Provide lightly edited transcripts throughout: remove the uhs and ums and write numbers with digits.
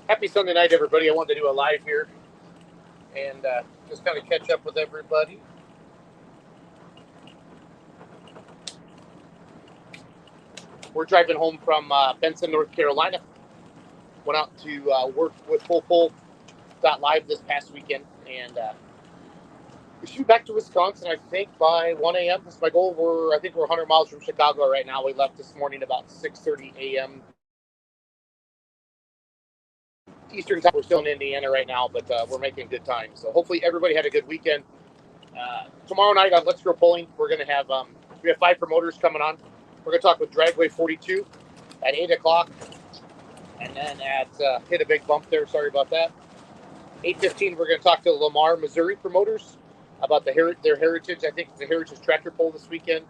Happy Sunday night, everybody. I wanted to do a live here and just kind of catch up with everybody. We're driving home from Benson, North Carolina. Went out to work with FullPull.live this past weekend, and we shoot back to Wisconsin, I think, by 1 a.m. That's my goal. I think we're 100 miles from Chicago right now. We left this morning about 6:30 a.m. Eastern time. We're still in Indiana right now, but we're making good time. So hopefully everybody had a good weekend. Tomorrow night on Let's Go Pulling, we're going to have we have 5 promoters coming on. We're going to talk with Dragway 42 at 8 o'clock, and then at hit a big bump there. Sorry about that. 8:15, we're going to talk to Lamar, Missouri promoters about their heritage. I think it's a heritage tractor pull this weekend.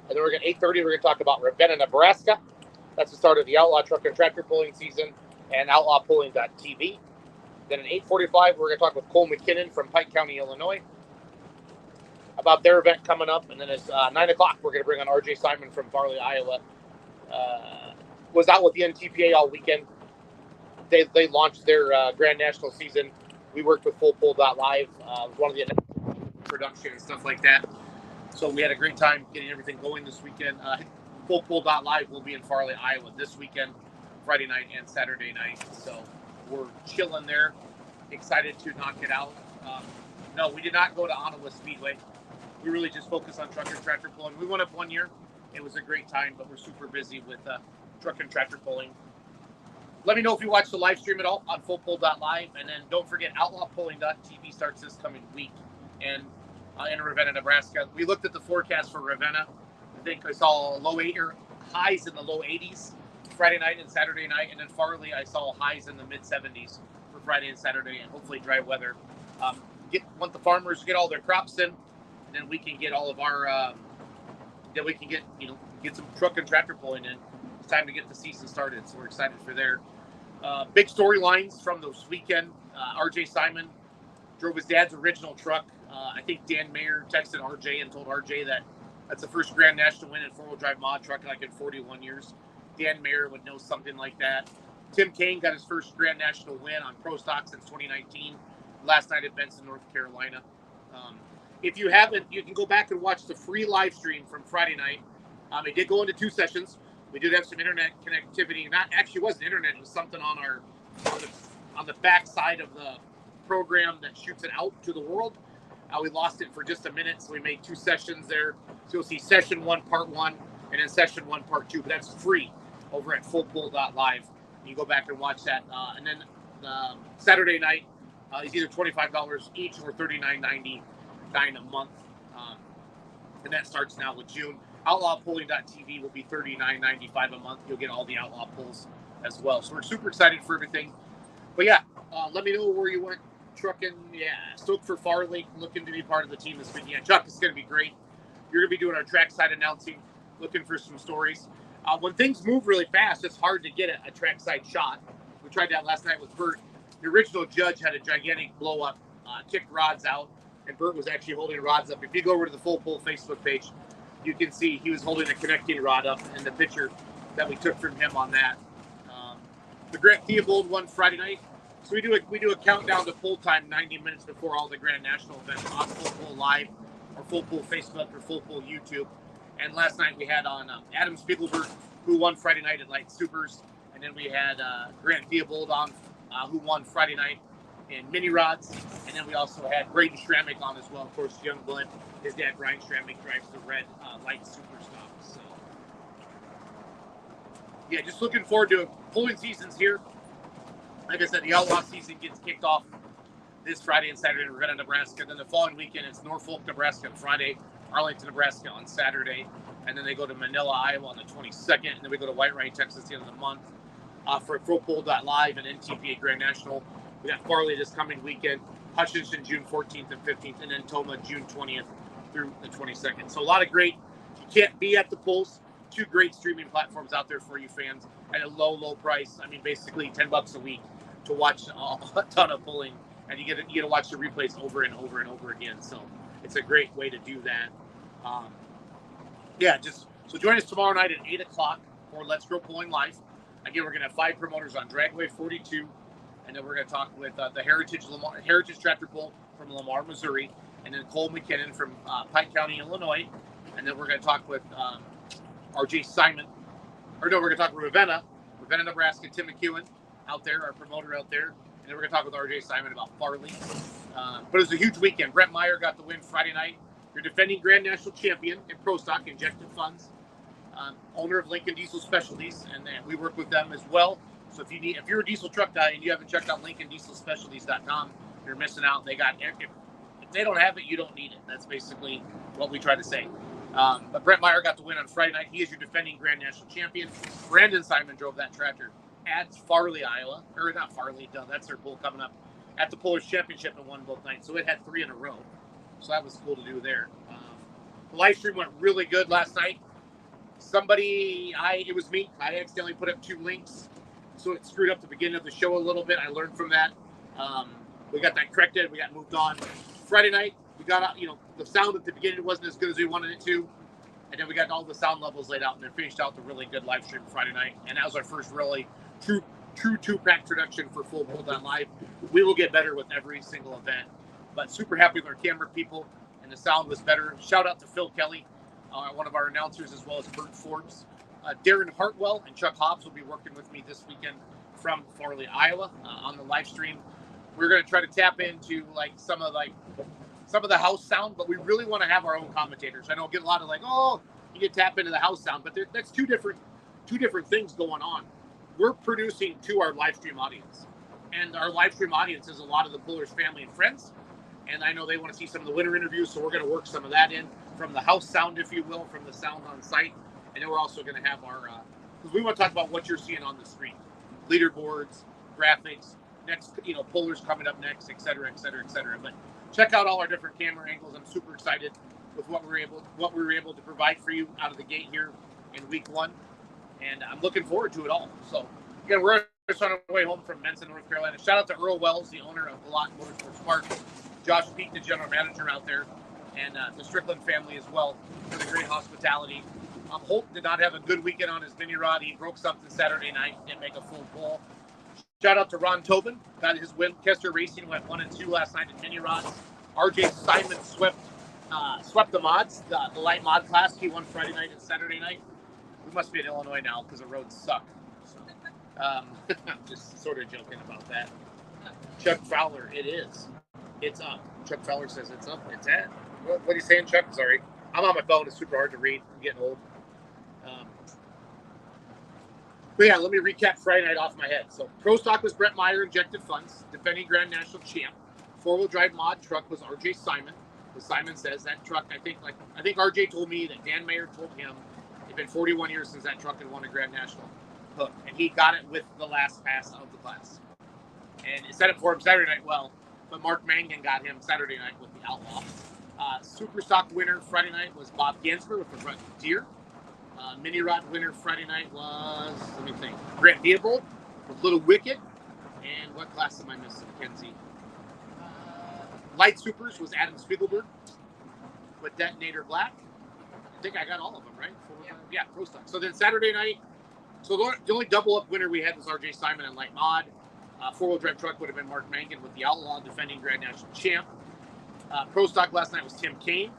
And then we're going to 8:30. We're going to talk about Ravenna, Nebraska. That's the start of the Outlaw truck and tractor pulling season, and outlawpulling.tv. Then at 8:45, we're going to talk with Cole McKinnon from Pike County, Illinois, about their event coming up. And then at 9 o'clock, we're going to bring on RJ Simon from Farley, Iowa. Was out with the NTPA all weekend. They launched their Grand National season. We worked with FullPull.live, one of the production and stuff like that. So we had a great time getting everything going this weekend. FullPull.live will be in Farley, Iowa this weekend, Friday night and Saturday night. So we're chilling there, excited to knock it out. No, we did not go to Ottawa Speedway. We really just focused on truck and tractor pulling. We went up one year. It was a great time, but we're super busy with truck and tractor pulling. Let me know if you watch the live stream at all on FullPull.live. And then don't forget, outlawpulling.tv starts this coming week and in Ravenna, Nebraska. We looked at the forecast for Ravenna. I think I saw highs in the low 80s Friday night and Saturday night. And then Farley, I saw highs in the mid 70s for Friday and Saturday, and hopefully dry weather. Want the farmers to get all their crops in, and then we can get all of our get some truck and tractor pulling in. It's time to get the season started, so we're excited for their big storylines from this weekend. RJ Simon drove his dad's original truck. I think Dan Mayer texted RJ and told RJ that that's the first Grand National win in four-wheel drive mod truck like in 41 years. Dan Mayer would know something like that. Tim Kane got his first Grand National win on Pro Stock since 2019. Last night at Benson, North Carolina. If you haven't, you can go back and watch the free live stream from Friday night. It did go into 2 sessions. We did have some internet connectivity. It wasn't internet. It was something on the back side of the program that shoots it out to the world. We lost it for just a minute, so we made 2 sessions there. So you'll see session 1, part 1, and then session 1, part 2. But that's free over at FullPull.live. You go back and watch that. And then Saturday night is either $25 each or $39.99 a month. And that starts now with June. Outlawpulling.tv will be $39.95 a month. You'll get all the Outlaw pulls as well. So we're super excited for everything. But yeah, let me know where you went trucking. Yeah, stoked for Farley, looking to be part of the team this week. Yeah, Chuck, is going to be great. You're going to be doing our trackside announcing, looking for some stories. When things move really fast, it's hard to get a trackside shot. We tried that last night with Bert. The original judge had a gigantic blow up, kicked rods out, and Bert was actually holding rods up. If you go over to the Full Pull Facebook page, you can see he was holding a connecting rod up in the picture that we took from him on that. The Grant Theobald won Friday night. So we do a countdown to pull time 90 minutes before all the Grand National events on Full Pull Live or Full Pull Facebook or Full Pull YouTube. And last night we had on Adam Spiegelberg, who won Friday night at Light Supers. And then we had Grant Theobald on, who won Friday night in mini rods. And then we also had Braden Stramick on as well. Of course, young blood. His dad, Brian Stramick, drives the red Light Super stuff. So, yeah, just looking forward to pulling seasons here. Like I said, the Outlaw season gets kicked off this Friday and Saturday in Ravenna, Nebraska. Then the following weekend, it's Norfolk, Nebraska on Friday, Arlington, Nebraska on Saturday. And then they go to Manila, Iowa on the 22nd. And then we go to White-Rye, Texas at the end of the month for FullPull.live and NTPA Grand National. We got Farley this coming weekend, Hutchinson June 14th and 15th, and then Toma June 20th through the 22nd. So a lot of great, you can't be at the pulls. 2 great streaming platforms out there for you fans at a low price. I mean, basically $10 a week to watch a ton of pulling, and you get to watch the replays over and over and over again. So it's a great way to do that. So join us tomorrow night at 8 o'clock for Let's Go Pulling Live. Again, we're going to have 5 promoters on Dragway 42 and then we're going to talk with the Heritage Tractor Pull from Lamar, Missouri, and then Cole McKinnon from Pike County, Illinois, and then we're going to talk with RJ Simon, we're going to talk with Ravenna, Nebraska, Tim McEwen out there, our promoter out there, and then we're going to talk with RJ Simon about Farley. But it was a huge weekend. Brett Meyer got the win Friday night. Your defending Grand National champion in Pro Stock, Injected Funds, owner of Lincoln Diesel Specialties, and we work with them as well. So if you're a diesel truck guy and you haven't checked out LincolnDieselSpecialties.com, you're missing out. They got if they don't have it, you don't need it. That's basically what we try to say. But Brett Meyer got the win on Friday night. He is your defending Grand National champion. Brandon Simon drove that tractor at Farley, Iowa, or not Farley. That's their pull coming up at the Pullers Championship and won both nights. So it had 3 in a row. So that was cool to do there. The live stream went really good last night. It was me. I accidentally put up 2 links, so it screwed up the beginning of the show a little bit. I learned from that. We got that corrected. We got moved on. Friday night, we got the sound at the beginning wasn't as good as we wanted it to, and then we got all the sound levels laid out, and then finished out the really good live stream Friday night. And that was our first really true 2-pack production for Full Pull Down Live. We will get better with every single event, but super happy with our camera people, and the sound was better. Shout out to Phil Kelly, one of our announcers, as well as Bert Forbes. Darren Hartwell and Chuck Hobbs will be working with me this weekend from Farley, Iowa, on the live stream. We're going to try to tap into some of the house sound, but we really want to have our own commentators. I know get a lot of you can tap into the house sound, but that's two different things going on. We're producing to our live stream audience, and our live stream audience is a lot of the Pullers family and friends, and I know they want to see some of the winter interviews, so we're going to work some of that in from the house sound, if you will, from the sound on site. And then we're also going to have our because we want to talk about what you're seeing on the screen, leaderboards, graphics, next pullers coming up next, et cetera, et cetera, et cetera. But check out all our different camera angles. I'm super excited with what we were able to provide for you out of the gate here in week 1. And I'm looking forward to it all. So, again, we're just on our way home from Mensa, North Carolina. Shout out to Earl Wells, the owner of Galot Motorsports Park. Josh Peak, the general manager out there. And the Strickland family as well for the great hospitality. Holt did not have a good weekend on his mini rod. He broke something Saturday night. Didn't make a full pull. Shout out to Ron Tobin. Got his win. Kester Racing went 1-2 last night in mini rods. RJ Simon swept the mods, the light mod class. He won Friday night and Saturday night. We must be in Illinois now because the roads suck. So, I'm just sort of joking about that. Chuck Fowler, it is. It's up. Chuck Fowler says it's up. It's at. What are you saying, Chuck? Sorry. I'm on my phone. It's super hard to read. I'm getting old. But yeah, let me recap Friday night off my head. So Pro Stock was Brett Meyer, Injected Funds, defending Grand National champ. 4-wheel drive mod truck was RJ Simon. As Simon says, that truck, I think RJ told me that Dan Mayer told him it'd been 41 years since that truck had won a Grand National hook. And he got it with the last pass of the class. And it set it for him Saturday night well, but Mark Mangan got him Saturday night with the Outlaw. Super Stock winner Friday night was Bob Gansper with the front Deer. Mini Rod winner Friday night was, let me think, Grant Theobald with Little Wicked. And what class am I missing, Kenzie? Light Supers was Adam Spiegelberg with Detonator Black. I think I got all of them, right? Yeah, Pro Stock. So then Saturday night, so the only double-up winner we had was RJ Simon and Light Mod. 4-wheel drive truck would have been Mark Mangan with the Outlaw, defending Grand National champ. Pro Stock last night was Tim Kane.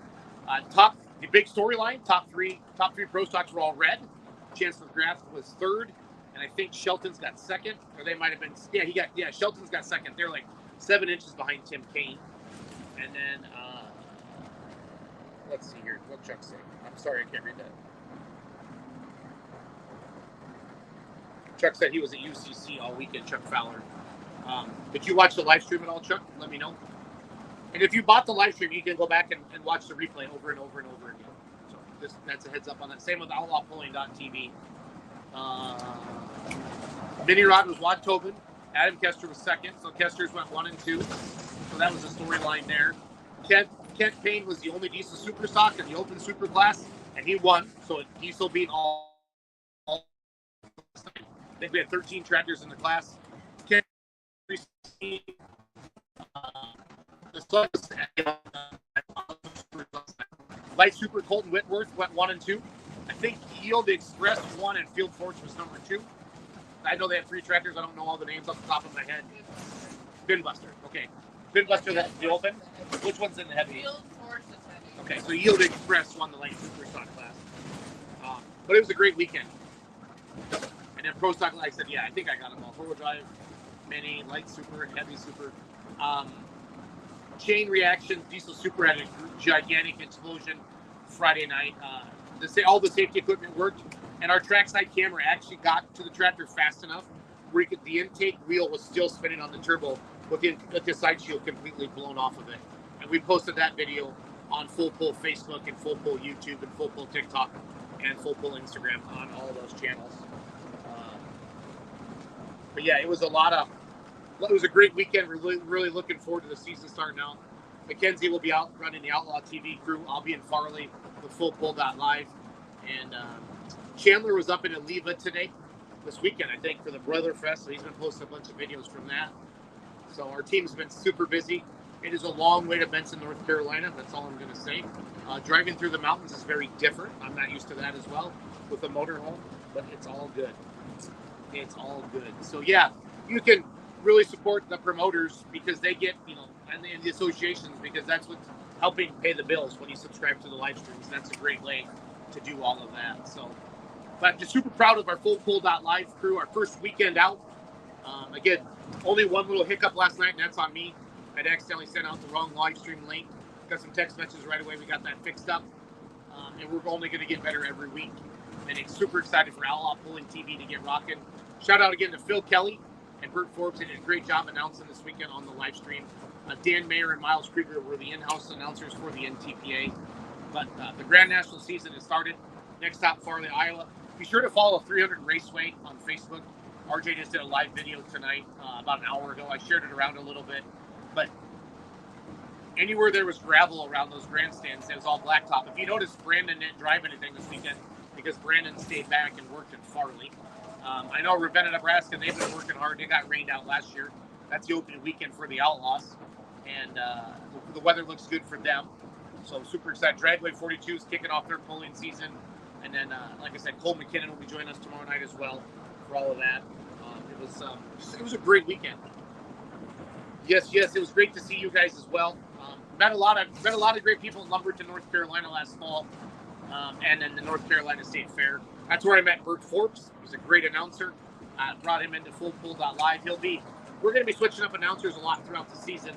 The big storyline, top three Pro Stocks were all red. Chancellor Graff was third, and I think Shelton's got second, or they might have been. Shelton's got second. They're like 7 inches behind Tim Kane. And then let's see here. What Chuck say? I'm sorry, I can't read that. Chuck said he was at UCC all weekend. Chuck Fowler. Did you watch the live stream at all, Chuck? Let me know. And if you bought the live stream, you can go back and watch the replay over and over and over again. So that's a heads up on that. Same with outlawpulling.tv. Mini Rod was Juan Tobin. Adam Kester was second. So Kester's went 1 and 2. So that was a storyline there. Kent Payne was the only diesel super stock in the open super class, and he won. So diesel beat all. I think we had 13 tractors in the class. Kent Light Super Colton Whitworth went 1 and 2. I think Yield Express won and Field Force was number 2. I know they have 3 tractors. I don't know all the names off the top of my head. Binbuster. Okay. Binbuster, that's the open. Which one's in the heavy? Yield Force is heavy. Okay, so Yield Express won the light super stock class. But it was a great weekend. And then Pro Stock, like I said, yeah, I think I got them all. 4-wheel drive, mini, light super, heavy super. Chain reaction, diesel super had a gigantic explosion Friday night. All the safety equipment worked, and our trackside camera actually got to the tractor fast enough where the intake wheel was still spinning on the turbo with the side shield completely blown off of it. And we posted that video on Full Pull Facebook and Full Pull YouTube and Full Pull TikTok and Full Pull Instagram on all of those channels. But yeah, it was a great weekend. We're really looking forward to the season starting out. Mackenzie will be out running the Outlaw TV crew. I'll be in Farley with FullPull.live. And Chandler was up in Oliva this weekend, I think, for the Brother Fest. So he's been posting a bunch of videos from that. So our team's been super busy. It is a long way to Benson, North Carolina. That's all I'm going to say. Driving through the mountains is very different. I'm not used to that as well with a motorhome, but it's all good. It's all good. So yeah, you can really support the promoters because they get, and the associations, because that's what's helping pay the bills when you subscribe to the live streams. That's a great way to do all of that. So, but just super proud of our FullPull.live crew, our first weekend out. Again, only one little hiccup last night, and that's on me. I'd accidentally sent out the wrong live stream link. Got some text messages right away. We got that fixed up. And we're only going to get better every week. And it's super excited for Outlaw Pulling TV to get rocking. Shout out again to Phil Kelly and Bert Forbes. They did a great job announcing this weekend on the live stream. Dan Mayer and Miles Krieger were the in-house announcers for the NTPA. But the Grand National season has started. Next stop, Farley, Iowa. Be sure to follow 300 Raceway on Facebook. RJ just did a live video tonight about an hour ago. I shared it around a little bit. But anywhere there was gravel around those grandstands, it was all blacktop. If you notice, Brandon didn't drive anything this weekend because Brandon stayed back and worked in Farley. I know Ravenna, Nebraska, they've been working hard. They got rained out last year. That's the opening weekend for the Outlaws. And the weather looks good for them. So super excited. Dragway 42 is kicking off their pulling season. And then, like I said, Cole McKinnon will be joining us tomorrow night as well for all of that. It was a great weekend. Yes, it was great to see you guys as well. Met a lot of great people in Lumberton, North Carolina last fall, and then the North Carolina State Fair. That's where I met Bert Forbes. He's a great announcer. Brought him into FullPull.live. We're going to be switching up announcers a lot throughout the season.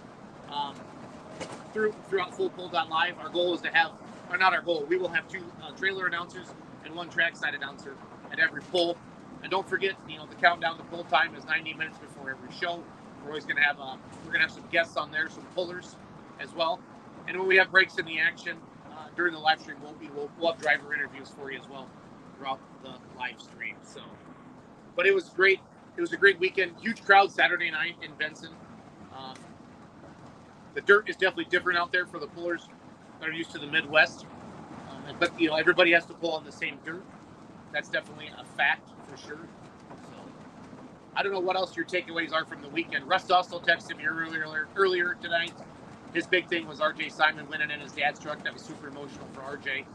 Throughout FullPull.live, our goal is to have, or not our goal, we will have 2 trailer announcers and 1 trackside announcer at every pull. And don't forget, the countdown to pull time is 90 minutes before every show. We're always going to have some guests on there, some pullers as well. And when we have breaks in the action during the live stream, we'll have driver interviews for you as well throughout the live stream. So, but it was great. It was a great weekend. Huge crowd Saturday night in Benson. The dirt is definitely different out there for the pullers that are used to the Midwest. But everybody has to pull on the same dirt. That's definitely a fact for sure. So, I don't know what else your takeaways are from the weekend. Russ also texted me earlier tonight. His big thing was RJ Simon winning in his dad's truck. That was super emotional for RJ.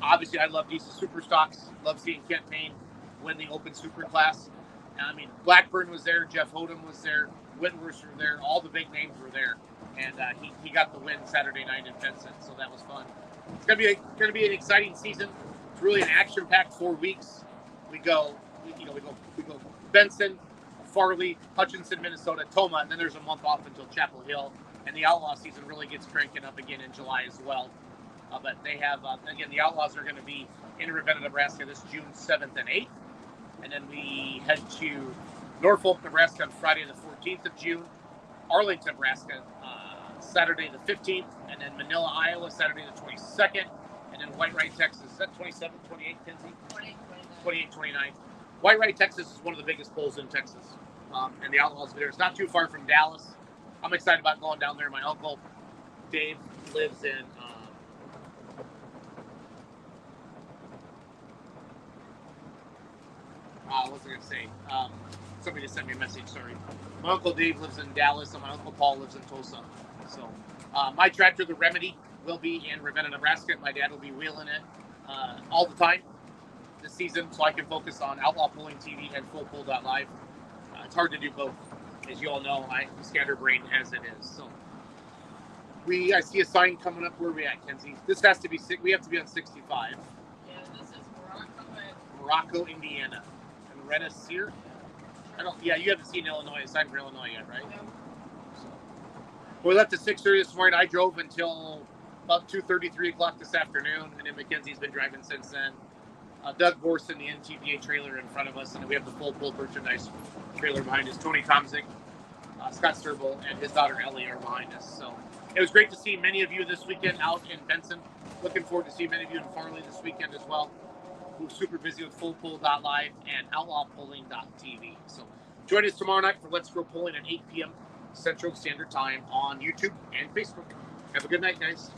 Obviously, I love diesel super stocks. Love seeing Kent Payne win the open super class. I mean, Blackburn was there. Jeff Hodem was there. Whitworth were there. All the big names were there. And he got the win Saturday night in Benson, so that was fun. It's gonna be an exciting season. It's really an action-packed 4 weeks. We go Benson, Farley, Hutchinson, Minnesota, Toma, and then there's a month off until Chapel Hill. And the Outlaw season really gets cranking up again in July as well. But they have, again, the Outlaws are going to be in Ravenna, Nebraska this June 7th and 8th. And then we head to Norfolk, Nebraska on Friday the 14th of June. Arlington, Nebraska, Saturday the 15th. And then Manila, Iowa, Saturday the 22nd. And then Whitewright, Texas. Is that 27th, 28th, Kenzie? 28th, 29th. Whitewright, Texas is one of the biggest polls in Texas. And the Outlaws are there. It's not too far from Dallas. I'm excited about going down there. My uncle, Dave, lives in... what was I going to say? Somebody just sent me a message, sorry. My Uncle Dave lives in Dallas, and my Uncle Paul lives in Tulsa. So, my tractor, the Remedy, will be in Ravenna, Nebraska. My dad will be wheeling it all the time. this season so I can focus on Outlaw Pulling TV and FullPull.live. It's hard to do both. As you all know, I'm scatterbrained as it is. So I see a sign coming up. Where are we at, Kenzie? This has to be, we have to be on 65. Yeah, this is Morocco, Indiana. And Rennes here? Yeah, you haven't seen Illinois, a sign for Illinois yet, right? No. So, we left at 6:30 this morning. I drove until about 2:30, 3 o'clock this afternoon, and then Mackenzie's been driving since then. Doug Borson, the NTPA trailer in front of us, and then we have the Full Pull merchandise trailer behind us. Tony Tomzik, Scott Sturble, and his daughter Ellie are behind us. So it was great to see many of you this weekend out in Benson. Looking forward to seeing many of you in Farley this weekend as well. We're super busy with FullPull.live and OutlawPulling.tv. So join us tomorrow night for Let's Go Pulling at 8 p.m. Central Standard Time on YouTube and Facebook. Have a good night, guys.